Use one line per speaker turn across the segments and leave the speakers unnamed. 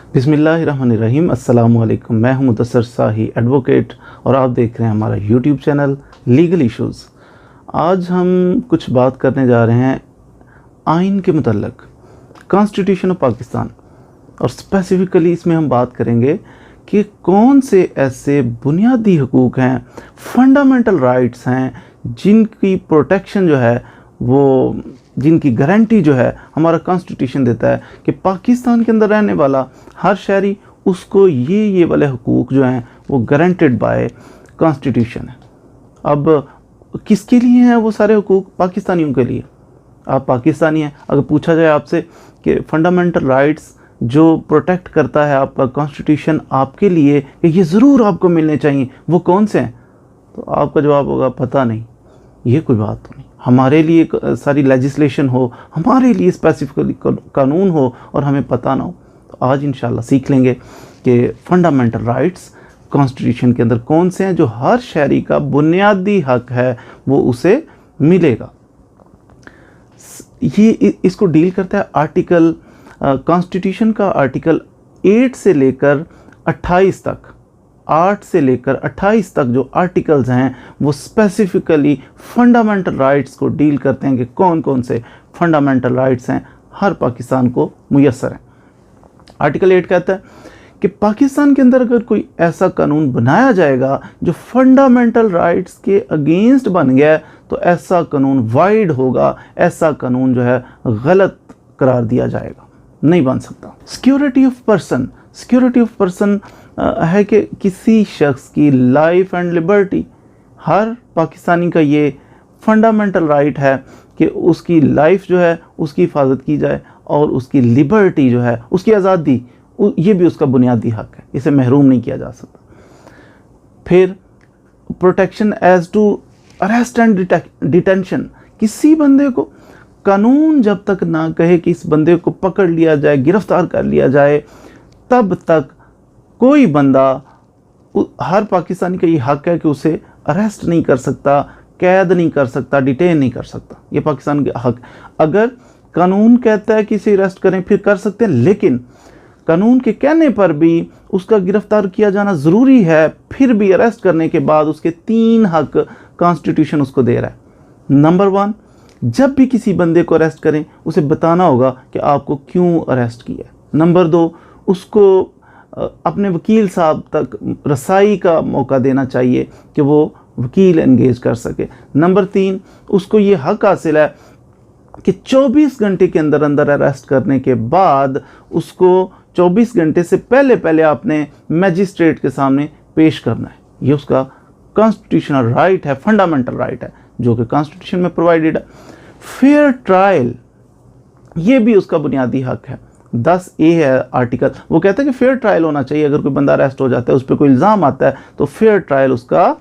बिस्मिल्लाहिर्रहमानिर्रहीम। अस्सलामुअलैकुम। मैं हूं मुदस्सर शाही एडवोकेट और आप देख रहे हैं हमारा यूट्यूब चैनल लीगल इश्यूज़। आज हम कुछ बात करने जा रहे हैं आइन के मुतल्लक, कॉन्स्टिट्यूशन ऑफ पाकिस्तान, और स्पेसिफ़िकली इसमें हम बात करेंगे कि कौन से ऐसे बुनियादी हकूक़ हैं, फंडामेंटल राइट्स हैं, जिनकी प्रोटेक्शन जो है वो, जिनकी गारंटी जो है हमारा कॉन्स्टिट्यूशन देता है कि पाकिस्तान के अंदर रहने वाला हर शहरी उसको ये वाले हकूक़ जो हैं वो गारंटेड बाय कॉन्स्टिट्यूशन है। अब किसके लिए हैं वो सारे हकूक़? पाकिस्तानियों के लिए। आप पाकिस्तानी हैं, अगर पूछा जाए आपसे कि फंडामेंटल राइट्स जो प्रोटेक्ट करता है आपका कॉन्स्टिट्यूशन आपके लिए कि ये ज़रूर आपको मिलने चाहिए, वो कौन से हैं? तो आपका जवाब होगा पता नहीं। ये कोई बात तो नहीं। हमारे लिए सारी लेजिस्लेशन हो, हमारे लिए स्पेसिफिकली कानून हो और हमें पता ना हो। तो आज इंशाल्लाह सीख लेंगे कि फंडामेंटल राइट्स कॉन्स्टिट्यूशन के अंदर कौन से हैं जो हर शहरी का बुनियादी हक है वो उसे मिलेगा। ये इसको डील करता है आर्टिकल, कॉन्स्टिट्यूशन का आर्टिकल 8 से लेकर 28 तक। 8 से लेकर 28 तक जो आर्टिकल्स हैं वो स्पेसिफिकली फंडामेंटल राइट्स को डील करते हैं कि कौन कौन से फंडामेंटल राइट्स हैं हर पाकिस्तान को मुयस्सर हैं। आर्टिकल 8 कहता है कि पाकिस्तान के अंदर अगर कोई ऐसा कानून बनाया जाएगा जो फंडामेंटल राइट्स के अगेंस्ट बन गया तो ऐसा कानून वाइड होगा, ऐसा कानून जो है गलत करार दिया जाएगा, नहीं बन सकता। Security of person, security of person है कि किसी शख्स की लाइफ एंड लिबर्टी, हर पाकिस्तानी का ये फंडामेंटल राइट है कि उसकी लाइफ जो है उसकी हिफाजत की जाए और उसकी लिबर्टी जो है, उसकी आज़ादी, ये भी उसका बुनियादी हक है, इसे महरूम नहीं किया जा सकता। फिर protection as to arrest and detention, किसी बंदे को कानून जब तक ना कहे कि इस बंदे को पकड़ लिया जाए, गिरफ्तार कर लिया जाए, तब तक कोई बंदा, हर पाकिस्तानी का ये हक है कि उसे अरेस्ट नहीं कर सकता, कैद नहीं कर सकता, डिटेन नहीं कर सकता। ये पाकिस्तान का हक। अगर कानून कहता है कि इसे अरेस्ट करें फिर कर सकते हैं, लेकिन कानून के कहने पर भी उसका गिरफ्तार किया जाना ज़रूरी है, फिर भी अरेस्ट करने के बाद उसके 3 हक कॉन्स्टिट्यूशन उसको दे रहा है। नंबर 1, जब भी किसी बंदे को अरेस्ट करें उसे बताना होगा कि आपको क्यों अरेस्ट किया। नंबर 2, उसको अपने वकील साहब तक रसाई का मौका देना चाहिए कि वो वकील एंगेज कर सके। नंबर 3, उसको ये हक हासिल है कि 24 घंटे के अंदर अंदर अरेस्ट करने के बाद उसको 24 घंटे से पहले पहले आपने मैजिस्ट्रेट के सामने पेश करना है। ये उसका कॉन्स्टिट्यूशनल राइट है, फंडामेंटल राइट है जो कि कॉन्स्टिट्यूशन में प्रोवाइडेड है। फेयर ट्रायल, ये भी उसका बुनियादी हक है। 10A है आर्टिकल, वो कहता है कि फेयर ट्रायल होना चाहिए। अगर कोई बंदा अरेस्ट हो जाता है, उस पर कोई इल्ज़ाम आता है तो फेयर ट्रायल उसका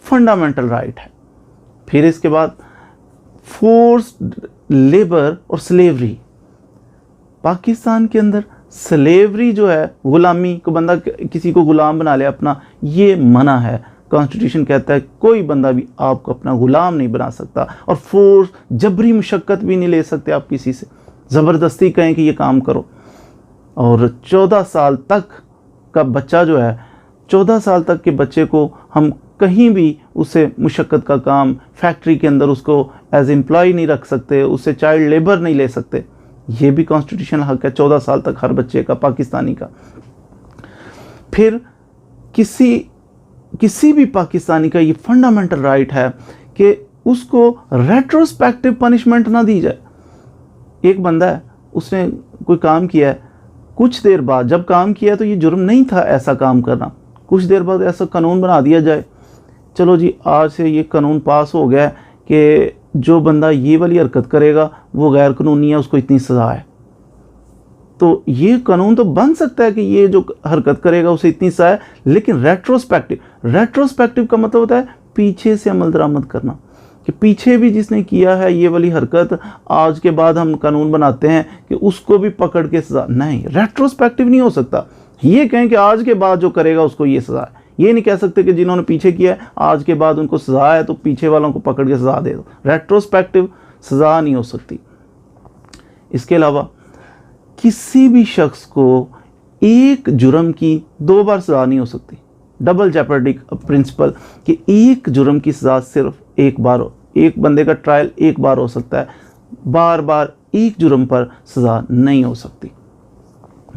फंडामेंटल राइट है। फिर इसके बाद फोर्स्ड लेबर और स्लेवरी, पाकिस्तान के अंदर स्लेवरी जो है, गुलामी को, बंदा किसी को गुलाम बना ले अपना, ये मना है। कॉन्स्टिट्यूशन कहता है कोई बंदा भी आपको अपना गुलाम नहीं बना सकता, और फोर्स, जबरी मुशक्कत भी नहीं ले सकते आप किसी से, ज़बरदस्ती कहें कि ये काम करो। और 14 साल तक का बच्चा जो है, 14 साल तक के बच्चे को हम कहीं भी उसे मुशक्कत का काम, फैक्ट्री के अंदर उसको एज एम्प्लॉय नहीं रख सकते, उससे चाइल्ड लेबर नहीं ले सकते। ये भी कॉन्स्टिट्यूशनल हक है 14 साल तक हर बच्चे का, पाकिस्तानी का। फिर किसी भी पाकिस्तानी का ये फंडामेंटल राइट है कि उसको रेट्रोस्पेक्टिव पनिशमेंट ना दी जाए। एक बंदा है, उसने कोई काम किया है, कुछ देर बाद जब काम किया तो ये जुर्म नहीं था ऐसा काम करना, कुछ देर बाद ऐसा कानून बना दिया जाए, चलो जी आज से ये कानून पास हो गया कि जो बंदा ये वाली हरकत करेगा वो गैर कानूनी है, उसको इतनी सज़ा है। तो ये कानून तो बन सकता है कि ये जो हरकत करेगा उसे इतनी सज़ा है, लेकिन रेट्रोस्पेक्टिव का मतलब होता है पीछे से अमल दरामद करना, कि पीछे भी जिसने किया है ये वाली हरकत, आज के बाद हम कानून बनाते हैं कि उसको भी पकड़ के सज़ा नहीं। रेट्रोस्पेक्टिव नहीं हो सकता। ये कहें कि आज के बाद जो करेगा उसको ये सज़ा है, ये नहीं कह सकते कि जिन्होंने पीछे किया है आज के बाद उनको सज़ा है तो पीछे वालों को पकड़ के सज़ा दे दो। रेट्रोस्पेक्टिव सज़ा नहीं हो सकती। इसके अलावा किसी भी शख्स को एक जुर्म की 2 बार सज़ा नहीं हो सकती। डबल जेपर्डी प्रिंसिपल कि एक जुर्म की सज़ा सिर्फ एक बार हो, एक बंदे का ट्रायल एक बार हो सकता है, बार बार एक जुर्म पर सज़ा नहीं हो सकती।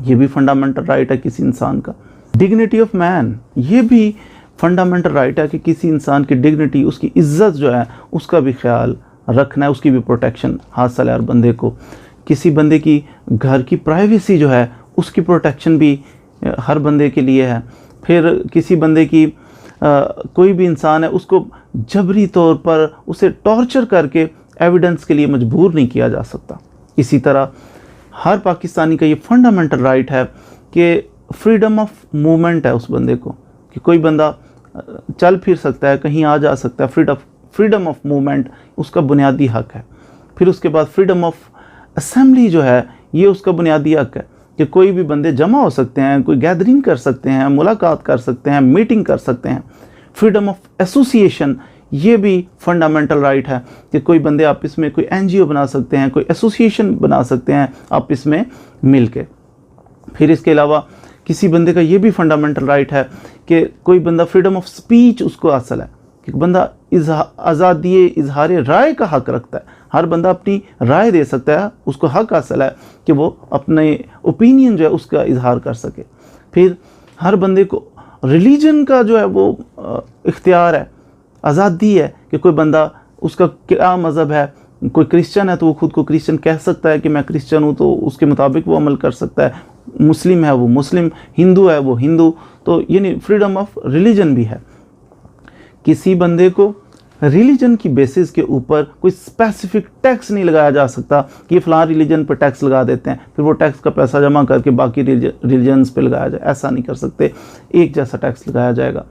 ये भी फंडामेंटल राइट है किसी इंसान का। डिग्निटी ऑफ मैन, ये भी फंडामेंटल राइट है कि किसी इंसान की डिग्निटी, उसकी इज्जत जो है उसका भी ख्याल रखना है, उसकी भी प्रोटेक्शन हासिल है हर बंदे को। किसी बंदे की घर की प्राइवेसी जो है उसकी प्रोटेक्शन भी हर बंदे के लिए है। फिर किसी बंदे की कोई भी इंसान है उसको जबरी तौर पर उसे टॉर्चर करके एविडेंस के लिए मजबूर नहीं किया जा सकता। इसी तरह हर पाकिस्तानी का ये फंडामेंटल राइट है कि फ्रीडम ऑफ मूवमेंट है उस बंदे को, कि कोई बंदा चल फिर सकता है, कहीं आ जा सकता है। फ्रीडम ऑफ मूवमेंट उसका बुनियादी हक है। फिर उसके बाद फ्रीडम ऑफ असेंबली जो है ये उसका बुनियादी हक है कि कोई भी बंदे जमा हो सकते हैं, कोई गैदरिंग कर सकते हैं, मुलाकात कर सकते हैं, मीटिंग कर सकते हैं। फ्रीडम ऑफ एसोसिएशन ये भी फंडामेंटल राइट है कि कोई बंदे आपस में कोई एनजीओ बना सकते हैं, कोई एसोसिएशन बना सकते हैं आपस में मिल के। फिर इसके अलावा किसी बंदे का ये भी फंडामेंटल राइट है कि कोई बंदा फ्रीडम ऑफ स्पीच उसको हासिल है, कि बंदा आज़ादी इजहार राय का हक रखता है। हर बंदा अपनी राय दे सकता है, उसको हक हासिल है कि वो अपने ओपिनियन जो है उसका इजहार कर सके। फिर हर बंदे को रिलीजन का जो है वो इख्तियार है, आज़ादी है कि कोई बंदा उसका क्या मज़हब है। कोई क्रिश्चियन है तो वो खुद को क्रिश्चियन कह सकता है कि मैं क्रिश्चियन हूँ, तो उसके मुताबिक वो अमल कर सकता है। मुस्लिम है वो मुस्लिम, हिंदू है वो हिंदू, तो यानी फ्रीडम ऑफ रिलीजन भी है। किसी बंदे को रिलीजन की बेसिस के ऊपर कोई स्पेसिफिक टैक्स नहीं लगाया जा सकता कि फ़लाँ रिलीजन पर टैक्स लगा देते हैं, फिर वो टैक्स का पैसा जमा करके बाकी रिलीजन्स पे लगाया जाए, ऐसा नहीं कर सकते। एक जैसा टैक्स लगाया जाएगा।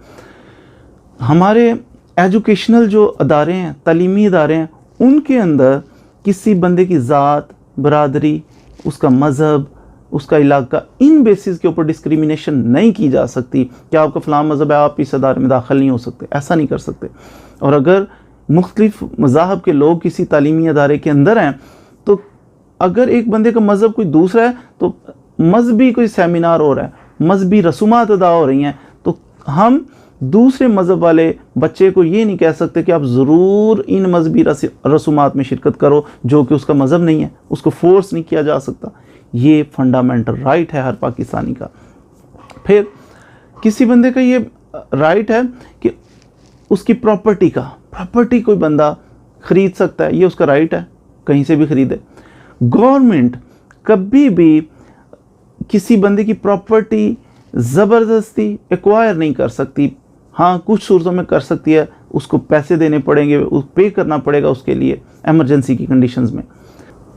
हमारे एजुकेशनल जो अदारे हैं, तालीमी अदारे हैं, उनके अंदर किसी बंदे की ज़ात, बरादरी, उसका मज़हब, उसका इलाका, इन बेसिस के ऊपर डिस्क्रिमिनेशन नहीं की जा सकती कि आपका फ़लाँ मज़हब है आप इस अदारे में दाखिल नहीं हो सकते, ऐसा नहीं कर सकते। और अगर मुख्तलिफ मज़ाहब के लोग किसी तालीमी अदारे के अंदर हैं तो अगर एक बंदे का मज़हब कोई दूसरा है तो मजहबी कोई सेमिनार हो रहा है, मजहबी रसूमात अदा हो रही हैं, तो हम दूसरे मज़हब वाले बच्चे को ये नहीं कह सकते कि आप ज़रूर इन मजहबी रसूमात में शिरकत करो जो कि उसका मज़हब नहीं है, उसको फोर्स नहीं किया जा सकता। ये फंडामेंटल राइट है हर पाकिस्तानी का। फिर किसी बंदे का ये राइट है कि उसकी प्रॉपर्टी कोई बंदा ख़रीद सकता है, ये उसका राइट है, कहीं से भी ख़रीदे। गवर्नमेंट कभी भी किसी बंदे की प्रॉपर्टी ज़बरदस्ती एक्वायर नहीं कर सकती। हाँ, कुछ सूरतों में कर सकती है, उसको पैसे देने पड़ेंगे, पे करना पड़ेगा उसके लिए एमरजेंसी की कंडीशंस में।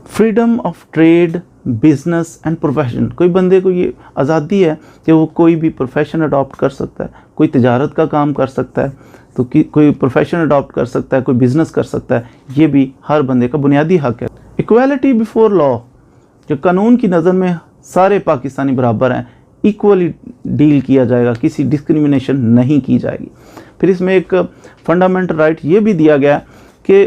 Freedom of trade, business and profession, कोई बंदे को ये आज़ादी है कि वो कोई भी प्रोफेशन अडॉप्ट कर सकता है, कोई तिजारत का काम कर सकता है तो कोई प्रोफेशन अडॉप्ट कर सकता है, कोई बिज़नेस कर सकता है। ये भी हर बंदे का बुनियादी हक है। इक्वालिटी बिफोर लॉ, जो कानून की नज़र में सारे पाकिस्तानी बराबर हैं, इक्वली डील किया जाएगा, किसी डिस्क्रिमिनेशन नहीं की जाएगी। फिर इसमें एक फंडामेंटल राइट ये भी दिया गया कि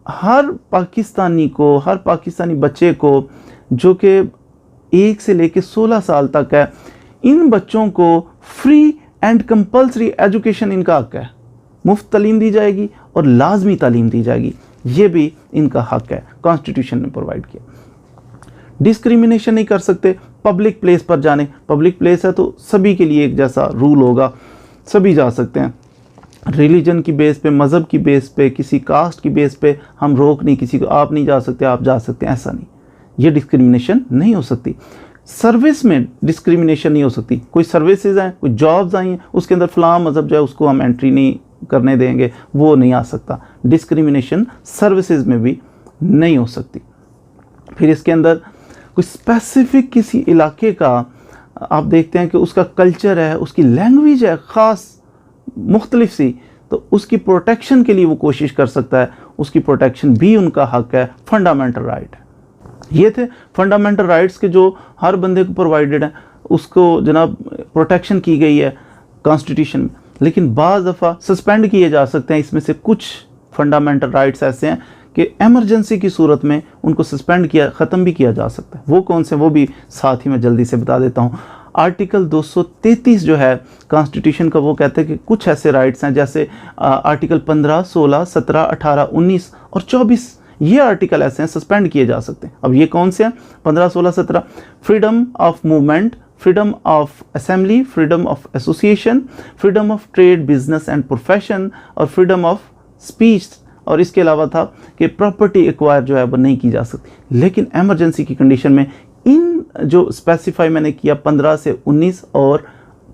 हर पाकिस्तानी को, हर पाकिस्तानी बच्चे को जो कि 1 से लेकर 16 साल तक है, इन बच्चों को फ्री एंड कंपल्सरी एजुकेशन इनका हक है, मुफ्त तालीम दी जाएगी और लाजमी तालीम दी जाएगी, ये भी इनका हक है, कॉन्स्टिट्यूशन ने प्रोवाइड किया। डिस्क्रिमिनेशन नहीं कर सकते पब्लिक प्लेस पर जाने, पब्लिक प्लेस है तो सभी के लिए एक जैसा रूल होगा, सभी जा सकते हैं। रिलीजन की बेस पे, मज़हब की बेस पे, किसी कास्ट की बेस पे हम रोक नहीं किसी को, आप नहीं जा सकते आप जा सकते हैं, ऐसा नहीं, ये डिस्क्रिमिनेशन नहीं हो सकती। सर्विस में डिस्क्रिमिनेशन नहीं हो सकती, कोई सर्विसेज हैं, कोई जॉब्स आई हैं, उसके अंदर फ़लाँ मज़हब जो है उसको हम एंट्री नहीं करने देंगे, वो नहीं आ सकता। डिस्क्रिमिनेशन सर्विसेज में भी नहीं हो सकती। फिर इसके अंदर कोई स्पेसिफिक किसी इलाके का आप देखते हैं कि उसका कल्चर है, उसकी लैंग्वेज है ख़ास मुख्तलिफ सी, तो उसकी प्रोटेक्शन के लिए वो कोशिश कर सकता है, उसकी प्रोटेक्शन भी उनका हक है, फंडामेंटल राइट है। ये थे फंडामेंटल राइट्स के जो हर बंदे को प्रोवाइडेड हैं, उसको जनाब प्रोटेक्शन की गई है कॉन्स्टिट्यूशन में। लेकिन बाज़ दफ़ा सस्पेंड किए जा सकते हैं, इसमें से कुछ फंडामेंटल राइट्स ऐसे हैं कि एमरजेंसी की सूरत में उनको सस्पेंड किया, ख़त्म भी किया जा सकता है। वो कौन से, वो भी साथ ही मैं जल्दी से बता देता हूँ। आर्टिकल 233 जो है कॉन्स्टिट्यूशन का, वो कहते हैं कि कुछ ऐसे राइट्स हैं जैसे आर्टिकल 15, 16, 17, 18, 19 और 24, ये आर्टिकल ऐसे हैं सस्पेंड किए जा सकते हैं। अब ये कौन से हैं? 15, 16, 17, freedom of movement, freedom of assembly, freedom of association, freedom of trade, business and profession और फ्रीडम ऑफ स्पीच। और इसके अलावा था कि प्रॉपर्टी एक्वायर जो है वो नहीं की जा सकती। लेकिन एमरजेंसी की कंडीशन में इन जो स्पेसिफाई मैंने किया 15 से 19 और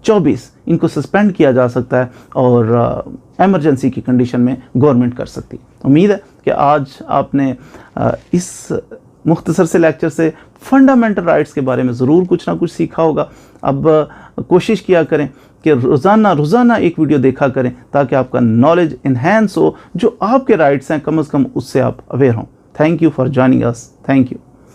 24, इनको सस्पेंड किया जा सकता है और एमरजेंसी की कंडीशन में गवर्नमेंट कर सकती है। उम्मीद है कि आज आपने इस मुख्तसर से लेक्चर से फंडामेंटल राइट्स के बारे में ज़रूर कुछ ना कुछ सीखा होगा। अब कोशिश किया करें कि रोज़ाना एक वीडियो देखा करें ताकि आपका नॉलेज इन्हेंस हो, जो आपके राइट्स हैं कम से कम उससे आप अवेयर हों। Thank you for joining us. Thank you.